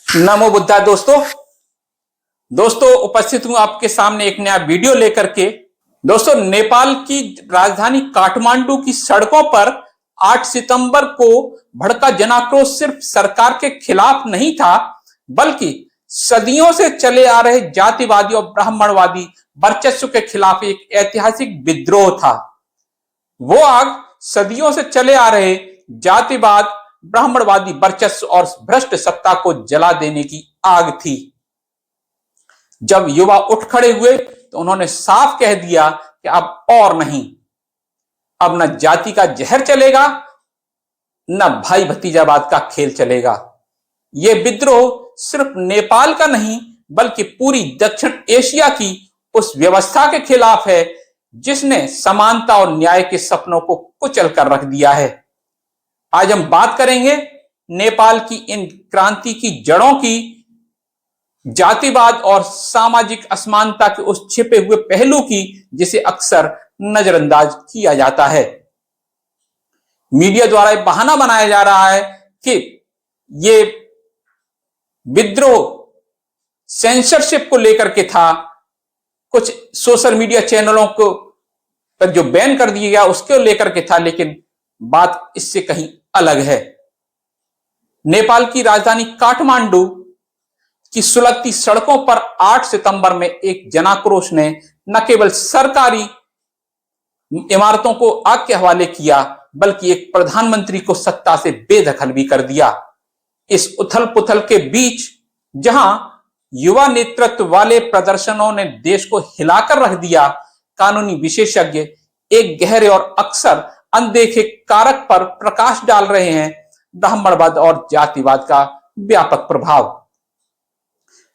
नमो बुद्धा। दोस्तों उपस्थित हूं आपके सामने एक नया वीडियो लेकर के। दोस्तों, नेपाल की राजधानी काठमांडू की सड़कों पर 8 सितंबर को भड़का जनाक्रोश सिर्फ सरकार के खिलाफ नहीं था, बल्कि सदियों से चले आ रहे जातिवादी और ब्राह्मणवादी वर्चस्व के खिलाफ एक ऐतिहासिक विद्रोह था। वो आग सदियों से चले आ रहे जातिवाद, ब्राह्मणवादी वर्चस्व और भ्रष्ट सत्ता को जला देने की आग थी। जब युवा उठ खड़े हुए तो उन्होंने साफ कह दिया कि अब और नहीं, अब न जाति का जहर चलेगा, न भाई भतीजावाद का खेल चलेगा। यह विद्रोह सिर्फ नेपाल का नहीं, बल्कि पूरी दक्षिण एशिया की उस व्यवस्था के खिलाफ है जिसने समानता और न्याय के सपनों को कुचल कर रख दिया है। आज हम बात करेंगे नेपाल की इन क्रांति की जड़ों की, जातिवाद और सामाजिक असमानता के उस छिपे हुए पहलू की जिसे अक्सर नजरअंदाज किया जाता है। मीडिया द्वारा एक बहाना बनाया जा रहा है कि ये विद्रोह सेंसरशिप को लेकर के था, कुछ सोशल मीडिया चैनलों को पर जो बैन कर दिया गया उसको लेकर के था, लेकिन बात इससे कहीं अलग है। नेपाल की राजधानी काठमांडू की सुलगती सड़कों पर 8 सितंबर में एक जनाक्रोश ने न केवल सरकारी इमारतों को आग के हवाले किया, बल्कि एक प्रधानमंत्री को सत्ता से बेदखल भी कर दिया। इस उथल पुथल के बीच जहां युवा नेतृत्व वाले प्रदर्शनों ने देश को हिलाकर रख दिया, कानूनी विशेषज्ञ एक गहरे और अक्सर अनदेखे कारक पर प्रकाश डाल रहे हैं: ब्राह्मणवाद और जातिवाद का व्यापक प्रभाव।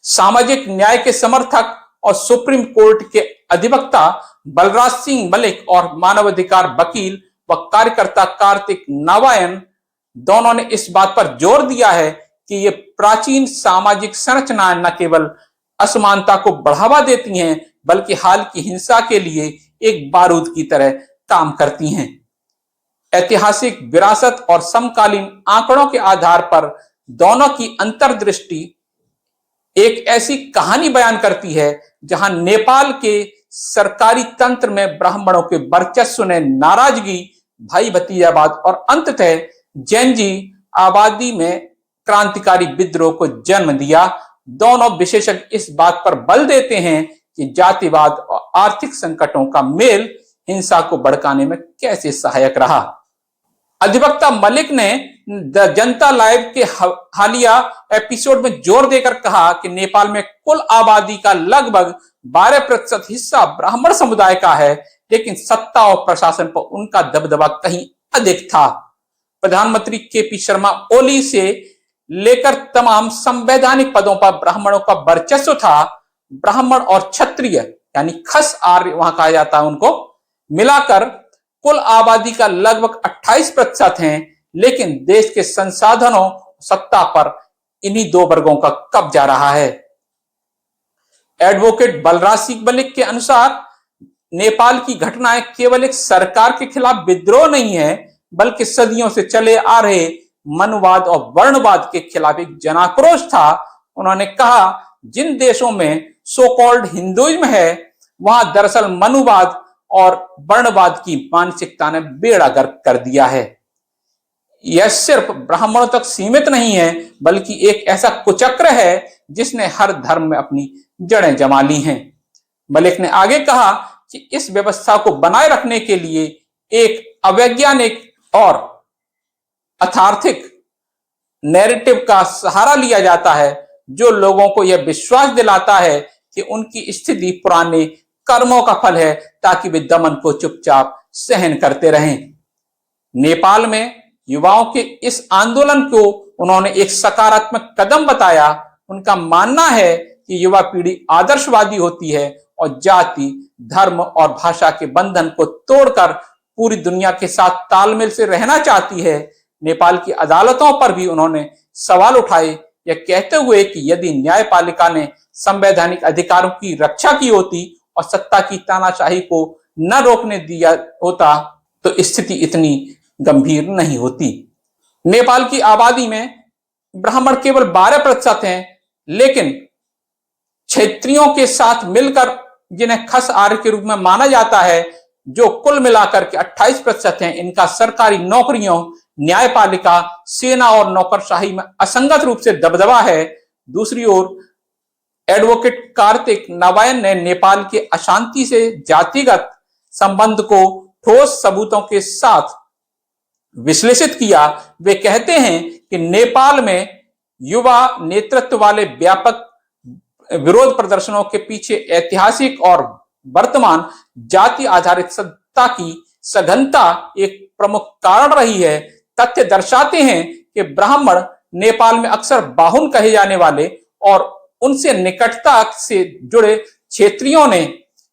सामाजिक न्याय के समर्थक और सुप्रीम कोर्ट के अधिवक्ता बलराज सिंह मलिक और मानवाधिकार वकील व कार्यकर्ता कार्तिक नारायण दोनों ने इस बात पर जोर दिया है कि ये प्राचीन सामाजिक संरचनाएं न केवल असमानता को बढ़ावा देती हैं, बल्कि हाल की हिंसा के लिए एक बारूद की तरह काम करती हैं। ऐतिहासिक विरासत और समकालीन आंकड़ों के आधार पर दोनों की अंतर्दृष्टि एक ऐसी कहानी बयान करती है जहां नेपाल के सरकारी तंत्र में ब्राह्मणों के वर्चस्व ने नाराजगी, भाई भतीजावाद और अंततः जैनजी आबादी में क्रांतिकारी विद्रोह को जन्म दिया। दोनों विशेषज्ञ इस बात पर बल देते हैं कि जातिवाद और आर्थिक संकटों का मेल हिंसा को भड़काने में कैसे सहायक रहा। अधिवक्ता मलिक ने द जनता लाइव के हालिया एपिसोड में जोर देकर कहा कि नेपाल में कुल आबादी का लगभग 12% हिस्सा ब्राह्मण समुदाय का है, लेकिन सत्ता और प्रशासन पर उनका दबदबा कहीं अधिक था। प्रधानमंत्री केपी शर्मा ओली से लेकर तमाम संवैधानिक पदों पर ब्राह्मणों का वर्चस्व था। ब्राह्मण और क्षत्रिय यानी खस आर्य वहां कहा जाता है, उनको मिलाकर कुल आबादी का लगभग 28% हैं, लेकिन देश के संसाधनों सत्ता पर इन्हीं दो वर्गों का कब्जा रहा है। एडवोकेट बलराज सिंह मलिक के अनुसार नेपाल की घटनाएं केवल एक सरकार के खिलाफ विद्रोह नहीं है, बल्कि सदियों से चले आ रहे मनुवाद और वर्णवाद के खिलाफ एक जनाक्रोश था। उन्होंने कहा, जिन देशों में सो कॉल्ड हिंदुइज्म है, वहां दरअसल मनुवाद और वर्णवाद की मानसिकता ने बेड़ा गर्क कर दिया है। यह सिर्फ ब्राह्मणों तक सीमित नहीं है, बल्कि एक ऐसा कुचक्र है जिसने हर धर्म में अपनी जड़ें जमा ली हैं। मलिक ने आगे कहा कि इस व्यवस्था को बनाए रखने के लिए एक अवैज्ञानिक और अथार्थिक नैरेटिव का सहारा लिया जाता है, जो लोगों को यह विश्वास दिलाता है कि उनकी स्थिति पुराने कर्मों का फल है, ताकि वे दमन को चुपचाप सहन करते रहें। नेपाल में युवाओं के इस आंदोलन को उन्होंने एक सकारात्मक कदम बताया। उनका मानना है कि युवा पीढ़ी आदर्शवादी होती है और जाति, धर्म और भाषा के बंधन को तोड़कर पूरी दुनिया के साथ तालमेल से रहना चाहती है। नेपाल की अदालतों पर भी उन्होंने सवाल उठाए, यह कहते हुए कि यदि न्यायपालिका ने संवैधानिक अधिकारों की रक्षा की होती और सत्ता की तानाशाही को न रोकने दिया होता, तो स्थिति इतनी गंभीर नहीं होती। नेपाल की आबादी में ब्राह्मण केवल 12% हैं, लेकिन क्षेत्रियों के साथ मिलकर जिन्हें खस आर्य के रूप में माना जाता है, जो कुल मिलाकर के 28% हैं, इनका सरकारी नौकरियों, न्यायपालिका, सेना और नौकरशाही में असंगत रूप से दबदबा है। दूसरी ओर एडवोकेट कार्तिक नवायन ने नेपाल के अशांति से जातिगत संबंध को ठोस सबूतों के साथ विश्लेषित किया। वे कहते हैं कि नेपाल में युवा नेतृत्व वाले व्यापक विरोध प्रदर्शनों के पीछे ऐतिहासिक और वर्तमान जाति आधारित सत्ता की सघनता एक प्रमुख कारण रही है। तथ्य दर्शाते हैं कि ब्राह्मण नेपाल में अक्सर बाहुन कहे जाने वाले और उनसे निकटता से जुड़े क्षेत्रियों ने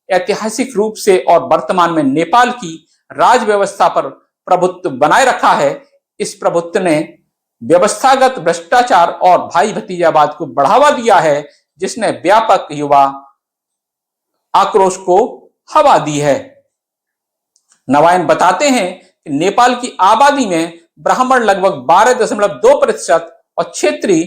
ऐतिहासिक रूप से और वर्तमान में नेपाल की राज व्यवस्था पर प्रभुत्व बनाए रखा है। इस प्रभुत्व ने व्यवस्थागत भ्रष्टाचार और भाई भतीजावाद को बढ़ावा दिया है, जिसने व्यापक युवा आक्रोश को हवा दी है। नवायन बताते हैं कि नेपाल की आबादी में ब्राह्मण लगभग 12.2% और क्षेत्रीय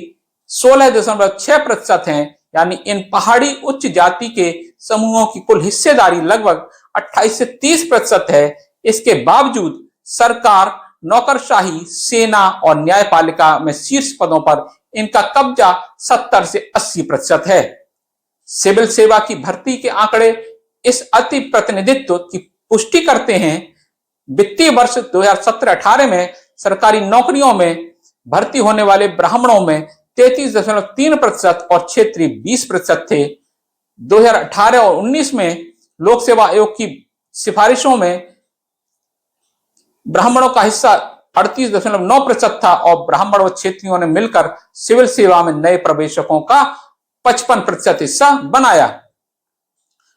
16.6% हैं। यानी इन पहाड़ी उच्च जाति के समूहों की कुल हिस्सेदारी लगभग 28 से 30% है। इसके बावजूद सरकार, नौकरशाही, सेना और न्यायपालिका में शीर्ष पदों पर इनका कब्जा 70 से 80% है। सिविल सेवा की भर्ती के आंकड़े इस अति प्रतिनिधित्व की पुष्टि करते हैं। वित्तीय वर्ष 2017-18 में सरकारी नौकरियों में भर्ती होने वाले ब्राह्मणों में 33.3% और क्षेत्रीय 20% थे। 2018 और 19 में लोक सेवा आयोग की सिफारिशों में ब्राह्मणों का हिस्सा 38.9% था और ब्राह्मण व क्षेत्रियों ने मिलकर सिविल सेवा में नए प्रवेशकों का 55% हिस्सा बनाया।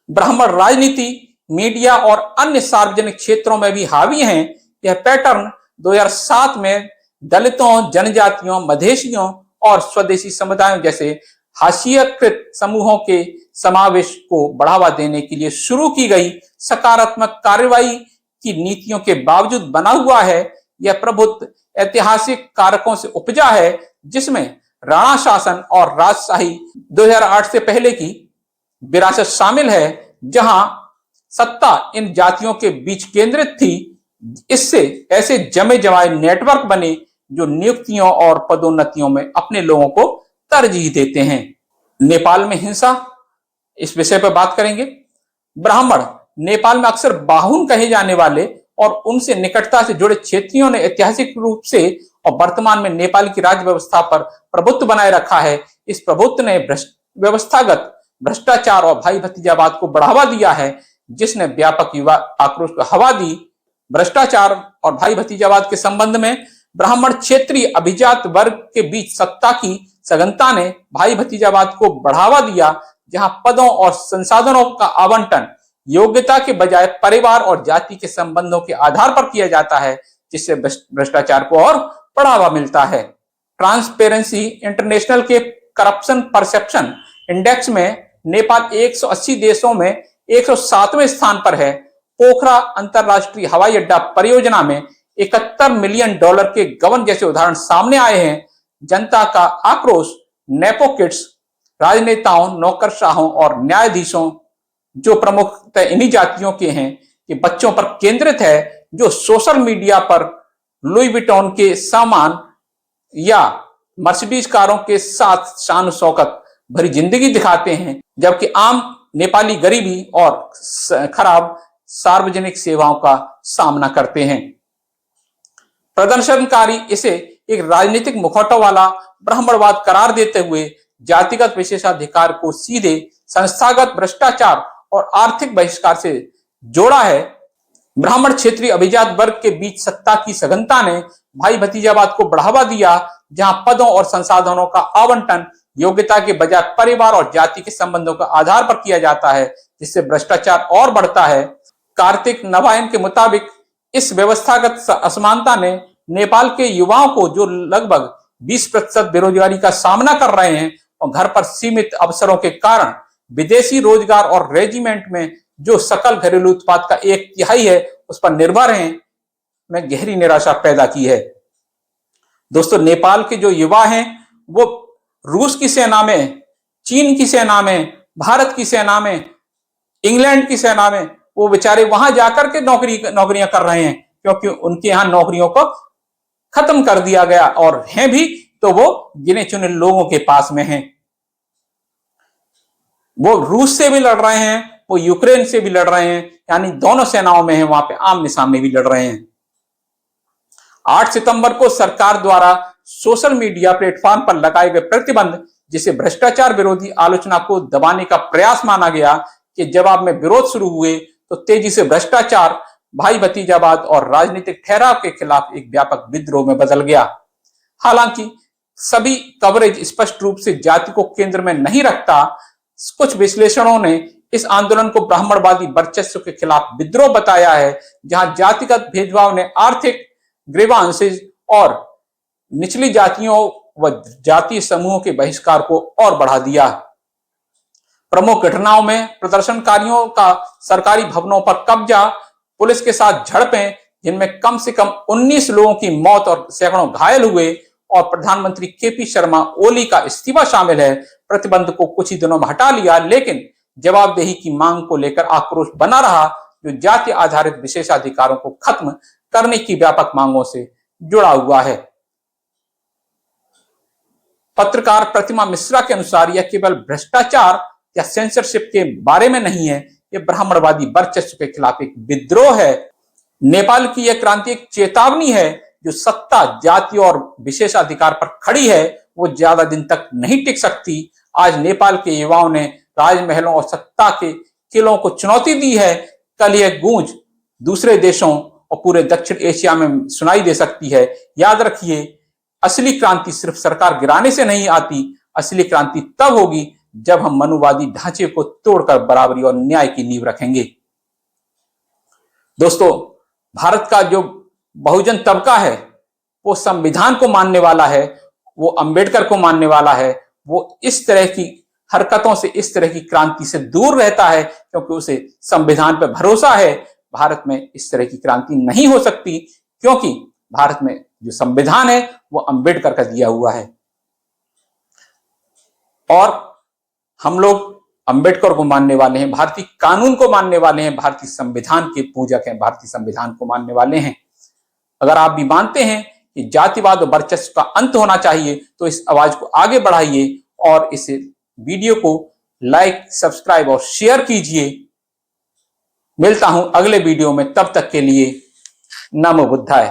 ब्राह्मण राजनीति, मीडिया और अन्य सार्वजनिक क्षेत्रों में भी हावी हैं। यह पैटर्न 2007 में दलितों, जनजातियों, मधेशियों और स्वदेशी समुदायों जैसे हाशियाकृत समूहों के समावेश को बढ़ावा देने के लिए शुरू की गई सकारात्मक कार्रवाई की नीतियों के बावजूद बना हुआ है। यह प्रभुत्व ऐतिहासिक कारकों से उपजा है, जिसमें राणा शासन और राजशाही 2008 से पहले की विरासत शामिल है, जहां सत्ता इन जातियों के बीच केंद्रित थी। इससे ऐसे जमे जमाए नेटवर्क बने जो नियुक्तियों और पदोन्नतियों में अपने लोगों को तरजीह देते हैं। नेपाल में हिंसा, इस विषय पर बात करेंगे। ब्राह्मण नेपाल में अक्सर बाहुन कहे जाने वाले और उनसे निकटता से जुड़े क्षेत्रियों ने ऐतिहासिक रूप से और वर्तमान में नेपाल की राज्य व्यवस्था पर प्रभुत्व बनाए रखा है। इस प्रभुत्व ने व्यवस्थागत भ्रष्टाचार और भाई भतीजावाद को बढ़ावा दिया है, जिसने व्यापक युवा आक्रोश को हवा दी। भ्रष्टाचार और भाई भतीजावाद के संबंध में ब्राह्मण क्षेत्रीय अभिजात वर्ग के बीच सत्ता की सघनता ने भाई भतीजावाद को बढ़ावा दिया, जहां पदों और संसाधनों का आवंटन योग्यता के बजाय परिवार और जाति के संबंधों के आधार पर किया जाता है, जिससे भ्रष्टाचार को और बढ़ावा मिलता है। ट्रांसपेरेंसी इंटरनेशनल के करप्शन परसेप्शन इंडेक्स में नेपाल 180 देशों में 107वें स्थान पर है। पोखरा अंतरराष्ट्रीय हवाई अड्डा परियोजना में $71 मिलियन के गबन जैसे उदाहरण सामने आए हैं। जनता का आक्रोश नेपोकिट्स, राजनेताओं, नौकरशाहों और न्यायाधीशों, जो प्रमुखतः इन्हीं जातियों के हैं, कि बच्चों पर केंद्रित है, जो सोशल मीडिया पर लुई विटॉन के सामान या मर्सिडीज कारों के साथ शान शौकत भरी जिंदगी दिखाते हैं, जबकि आम नेपाली गरीबी और खराब सार्वजनिक सेवाओं का सामना करते हैं। प्रदर्शनकारी इसे एक राजनीतिक मुखौटा वाला ब्राह्मणवाद करार देते हुए जातिगत विशेषाधिकार को सीधे संस्थागत भ्रष्टाचार और आर्थिक बहिष्कार से जोड़ा है। ब्राह्मण क्षेत्रीय अभिजात वर्ग के बीच सत्ता की सघनता ने भाई भतीजावाद को बढ़ावा दिया, जहां पदों और संसाधनों का आवंटन योग्यता के बजाय परिवार और जाति के संबंधों के आधार पर किया जाता है, जिससे भ्रष्टाचार और बढ़ता है। कार्तिक नवायन के मुताबिक इस व्यवस्थागत असमानता ने नेपाल के युवाओं को, जो लगभग 20% बेरोजगारी का सामना कर रहे हैं और घर पर सीमित अवसरों के कारण विदेशी रोजगार और रेजिमेंट में जो सकल घरेलू उत्पाद का 1/3 है उस पर निर्भर हैं, में गहरी निराशा पैदा की है। दोस्तों, नेपाल के जो युवा हैं वो रूस की सेना में, चीन की सेना में, भारत की सेना में, इंग्लैंड की सेना में, वो बेचारे वहां जाकर के नौकरियां कर रहे हैं, क्योंकि उनके यहां नौकरियों को खत्म कर दिया गया, और हैं भी तो वो गिने चुने लोगों के पास में हैं। वो रूस से भी लड़ रहे हैं, वो यूक्रेन से भी लड़ रहे हैं, यानी दोनों सेनाओं में हैं, वहां पे आमने सामने भी लड़ रहे हैं। 8 सितंबर को सरकार द्वारा सोशल मीडिया प्लेटफॉर्म पर लगाए गए प्रतिबंध, जिसे भ्रष्टाचार विरोधी आलोचना को दबाने का प्रयास माना गया, के जवाब में विरोध शुरू हुए तो तेजी से भ्रष्टाचार, भाई भतीजावाद और राजनीतिक ठहराव के खिलाफ एक व्यापक विद्रोह में बदल गया। हालांकि सभी कवरेज स्पष्ट रूप से जाति को केंद्र में नहीं रखता। कुछ विश्लेषणों ने इस आंदोलन को ब्राह्मणवादी वर्चस्व के खिलाफ विद्रोह बताया है, जहां जातिगत भेदभाव ने आर्थिक ग्रीवांसेस और निचली जातियों व जातीय समूहों के बहिष्कार को और बढ़ा दिया। प्रमुख घटनाओं में प्रदर्शनकारियों का सरकारी भवनों पर कब्जा, पुलिस के साथ झड़पें जिनमें कम से कम 19 लोगों की मौत और सैकड़ों घायल हुए, और प्रधानमंत्री केपी शर्मा ओली का इस्तीफा शामिल है। प्रतिबंध को कुछ ही दिनों में हटा लिया, लेकिन जवाबदेही की मांग को लेकर आक्रोश बना रहा, जो जाति आधारित विशेषाधिकारों को खत्म करने की व्यापक मांगों से जुड़ा हुआ है। पत्रकार प्रतिमा मिश्रा के अनुसार यह केवल भ्रष्टाचार या सेंसरशिप के बारे में नहीं है, यह ब्राह्मणवादी वर्चस्व के खिलाफ एक विद्रोह है। नेपाल की यह क्रांति एक चेतावनी है, जो सत्ता, जाति और विशेषाधिकार पर खड़ी है वो ज्यादा दिन तक नहीं टिक सकती। आज नेपाल के युवाओं ने राजमहलों और सत्ता के किलों को चुनौती दी है। कल यह गूंज दूसरे देशों और पूरे दक्षिण एशिया में सुनाई दे सकती है। याद रखिए, असली क्रांति सिर्फ सरकार गिराने से नहीं आती, असली क्रांति तब होगी जब हम मनुवादी ढांचे को तोड़कर बराबरी और न्याय की नींव रखेंगे। दोस्तों, भारत का जो बहुजन तबका है वो संविधान को मानने वाला है, वो अंबेडकर को मानने वाला है, वो इस तरह की हरकतों से, इस तरह की क्रांति से दूर रहता है, क्योंकि उसे संविधान पर भरोसा है। भारत में इस तरह की क्रांति नहीं हो सकती, क्योंकि भारत में जो संविधान है वो अंबेडकर का दिया हुआ है, और हम लोग अंबेडकर को मानने वाले हैं, भारतीय कानून को मानने वाले हैं, भारतीय संविधान के पूजक हैं, भारतीय संविधान को मानने वाले हैं। अगर आप भी मानते हैं कि जातिवाद और वर्चस्व का अंत होना चाहिए, तो इस आवाज को आगे बढ़ाइए और इस वीडियो को लाइक, सब्सक्राइब और शेयर कीजिए। मिलता हूं अगले वीडियो में, तब तक के लिए नमो बुद्धाय।